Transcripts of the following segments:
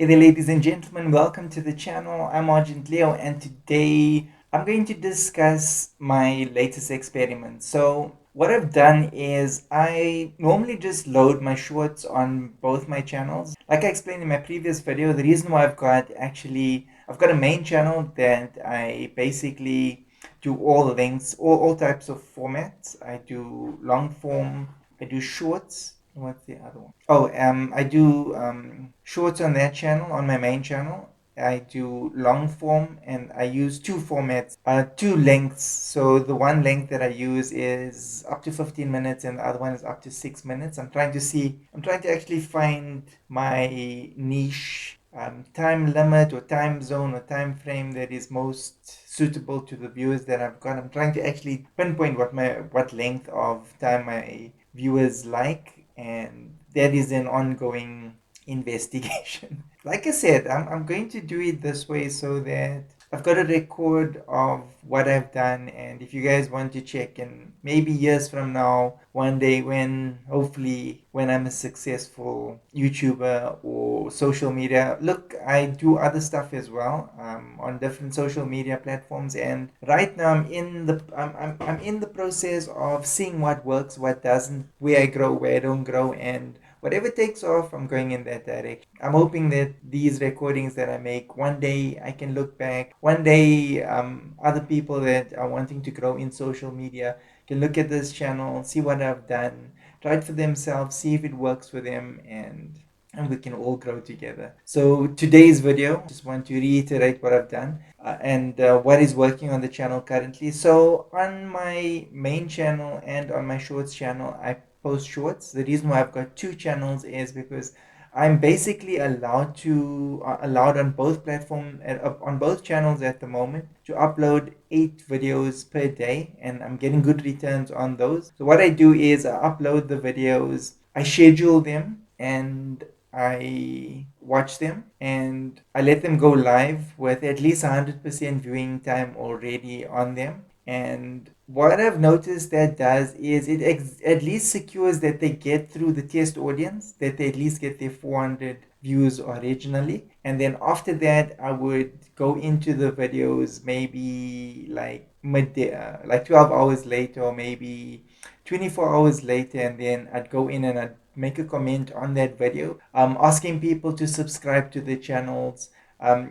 Hey there, ladies and gentlemen, welcome to the channel. I'm Argentleo, and today I'm going to discuss my latest experiment. So, what I've done is I normally just load my shorts on both my channels. Like I explained in my previous video, the reason why I've got a main channel that I basically do all lengths, all types of formats. I do long form, I do shorts. What's the other one? Oh, I do shorts on that channel, on my main channel. I do long form and I use two formats, two lengths. So the one length that I use is up to 15 minutes and the other one is up to 6 minutes. I'm trying to actually find my niche time limit or time zone or time frame that is most suitable to the viewers that I've got. I'm trying to actually pinpoint what length of time my viewers like, and that is an ongoing investigation. Like I said, I'm going to do it this way so that I've got a record of what I've done, and if you guys want to check, and maybe years from now, one day hopefully, when I'm a successful YouTuber or social media, look, I do other stuff as well on different social media platforms, and right now I'm in the process of seeing what works, what doesn't, where I grow, where I don't grow, and whatever takes off, I'm going in that direction. I'm hoping that these recordings that I make, one day I can look back. One day, other people that are wanting to grow in social media can look at this channel, see what I've done, try it for themselves, see if it works for them, and we can all grow together. So today's video, just want to reiterate what I've done and what is working on the channel currently. So on my main channel and on my shorts channel, I post shorts. The reason why I've got two channels is because I'm basically allowed on both on both channels at the moment to upload 8 videos per day, and I'm getting good returns on those. So what I do is I upload the videos, I schedule them, and I watch them, and I let them go live with at least 100% viewing time already on them. And what I've noticed that does is at least secures that they get through the test audience, that they at least get their 400 views originally. And then after that, I would go into the videos maybe like midday, like 12 hours later, or maybe 24 hours later, and then I'd go in and I'd make a comment on that video, asking people to subscribe to the channels,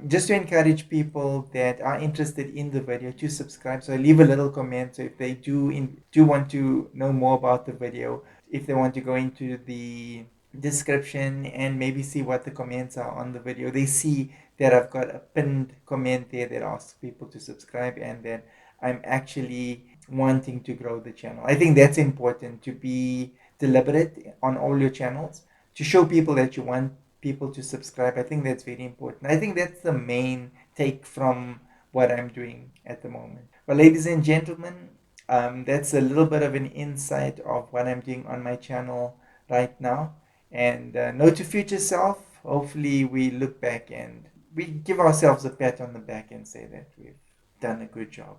just to encourage people that are interested in the video to subscribe. So I leave a little comment. So if they do want to know more about the video, if they want to go into the description and maybe see what the comments are on the video, they see that I've got a pinned comment there that asks people to subscribe, and that I'm actually wanting to grow the channel. I think that's important, to be deliberate on all your channels, to show people that you want people to subscribe. I think that's very important. I think that's the main take from what I'm doing at the moment. Well, ladies and gentlemen, that's a little bit of an insight of what I'm doing on my channel right now. And note to future self, hopefully we look back and we give ourselves a pat on the back and say that we've done a good job.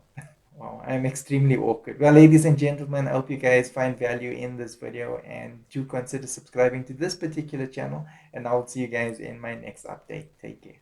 Wow, I'm extremely awkward. Well, ladies and gentlemen, I hope you guys find value in this video and do consider subscribing to this particular channel. And I'll see you guys in my next update. Take care.